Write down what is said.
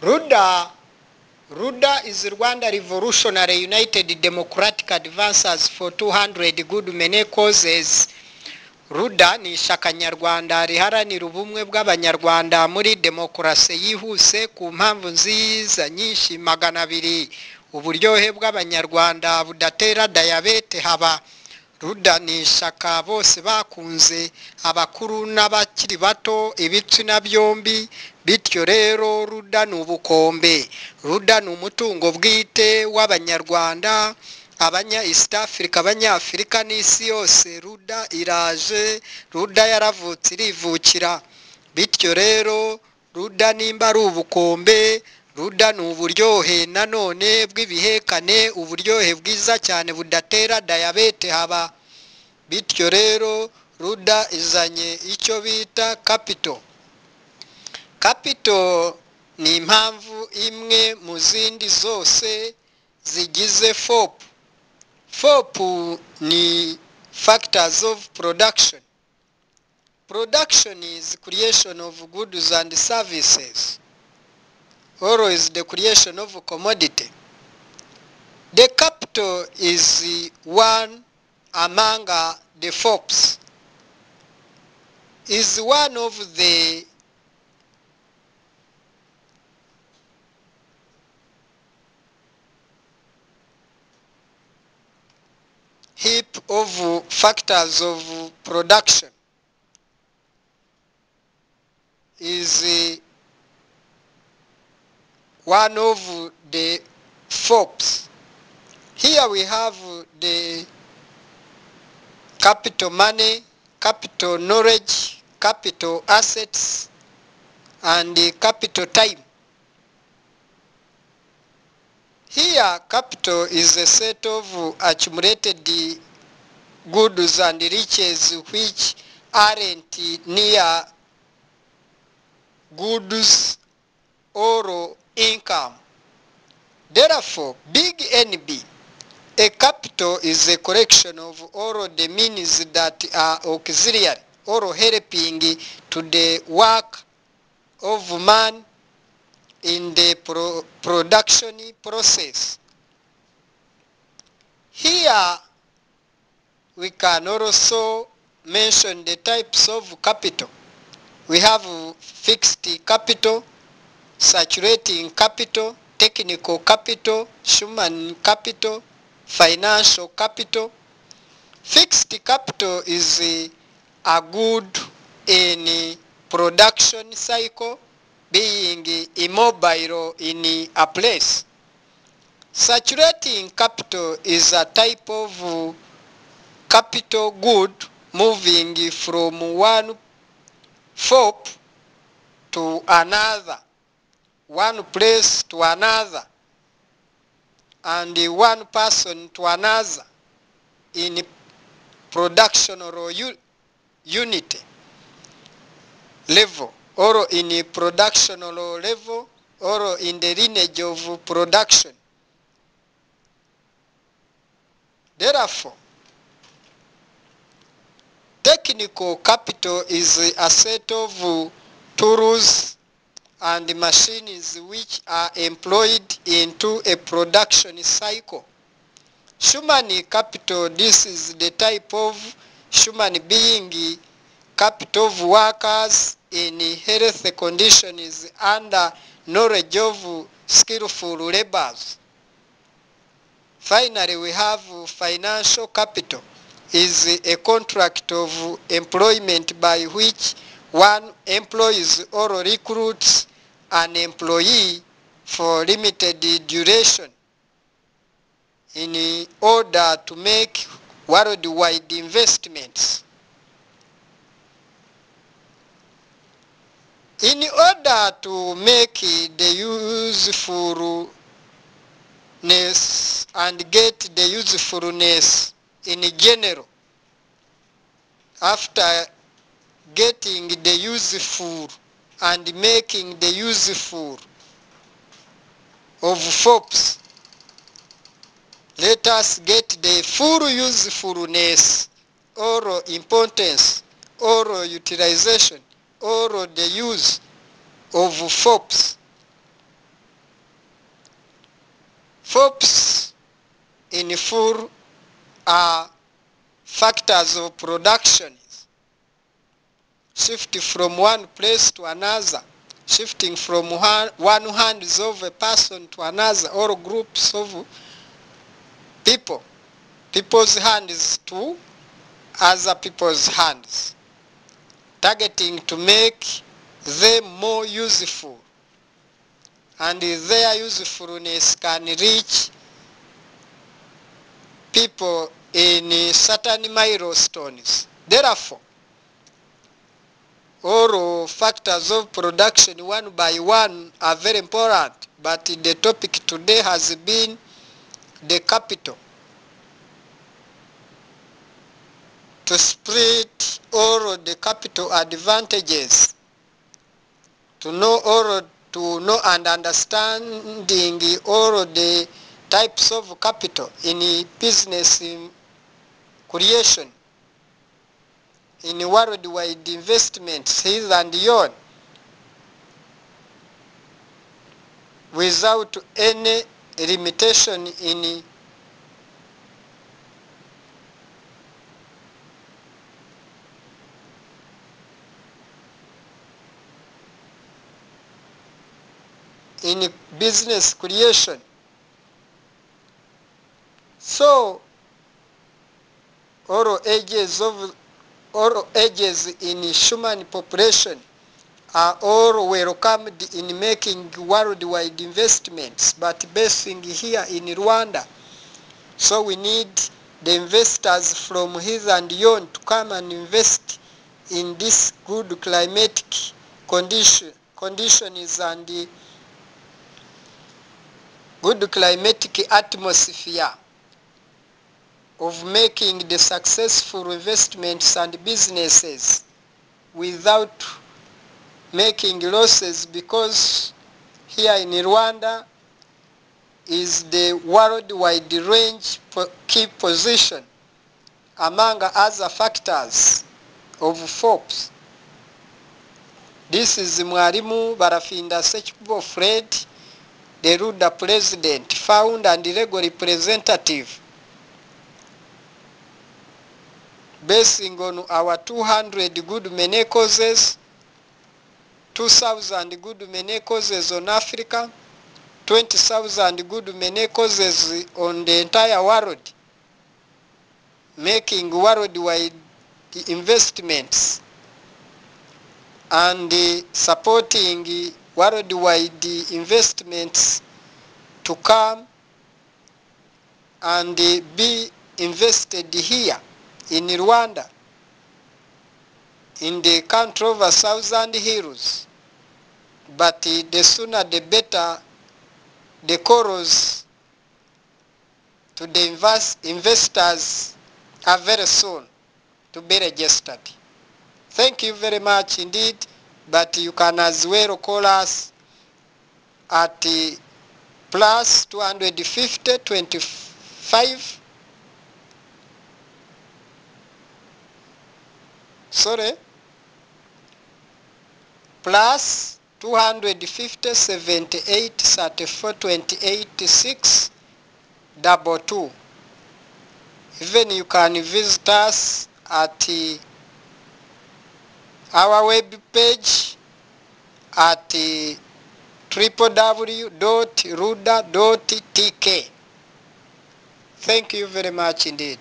RUDA is Rwanda Revolutionary United Democratic Advancers for 200 Good Many Causes. RUDA ni ishyaka nyarwanda riharanira ubumwe bw'abanyarwanda muri demokarasi yihuse ku mpamvu nziza nyinshi 200. Uburyohe bw'abanyarwanda budatera diyabete haba. RUDA ni ishyaka bose bakunze, abakuru n'abakiri bato, ibitsina byombi. Bityo rero RUDA ni ubukombe. RUDA ni umutungo bwite w'abanyarwanda, abanya East Africa, abanyafurika n'isi yose. RUDA iraje, RUDA yaravutse irivukira. Bityo rero RUDA nimba ari ubukombe, RUDA ni uburyohe nanone bw'ibihekane, uburyohe bwiza cyane budatera diyabete haba. Bityo rero RUDA izanye icyo bita capital. Capital ni impamvu imwe mu zindi zose zigize FOP. FOP ni factors of production. Production is creation of goods and services. Always the creation of commodity. The capital is one among the FOPs. Is one of the heap of factors of production. Is one of the FOPs. Here we have the capital money, capital knowledge, capital assets, and the capital time. Here capital is a set of accumulated goods and riches which aren't near goods or income. Therefore, big NB, a capital is a collection of all the means that are auxiliary or helping to the work of man in the production process. Here we can also mention the types of capital. We have fixed capital, saturating capital, technical capital, human capital, financial capital. Fixed capital is a good in production cycle, being immobile in a place. Saturating capital is a type of capital good moving from one FOP to another, one place to another, and one person to another in production or unit level, or in production level, or in the lineage of production. Therefore, technical capital is a set of tools and machines which are employed into a production cycle. Human capital, this is the type of human being capital of workers in healthy conditions under knowledge of skillful labors. Finally, we have financial capital. Is a contract of employment by which one employs or recruits an employee for limited duration in order to make worldwide investments. In order to make the usefulness and get the usefulness in general, after getting the useful and making the useful of FOPs, let us get the full usefulness or importance or utilization or the use of FOPs. FOPs in full are factors of production. Shift from one place to another, shifting from one hands of a person to another, or groups of people, people's hands to other people's hands, targeting to make them more useful, and their usefulness can reach people in certain milestones. Therefore, all factors of production one by one are very important, but the topic today has been the capital. To split all the capital advantages, to know and understanding all the types of capital in business creation, in worldwide investments here and beyond, without any limitation in business creation. So all ages in human population are all welcomed in making worldwide investments, but basing here in Rwanda. So we need the investors from here and beyond to come and invest in this good climatic conditions and good climatic atmosphere of making the successful investments and businesses without making losses, because here in Rwanda is the worldwide range key position among other factors of FOPs. This is Mwalimu Barafinda Sekikubo Fred, the Ruda president, founder and legal representative, basing on our 200 good many causes, 2,000 good many causes on Africa, 20,000 good many causes on the entire world, making worldwide investments and supporting worldwide investments to come and be invested here in Rwanda, in the country of 1,000 hills. But the sooner the better, the calls to the investors are very soon to be registered. Thank you very much indeed, but you can as well call us at plus 250 25 plus 250 78 34 28 6 22. Even you can visit us at our web page at www.ruda.tk. Thank you very much indeed.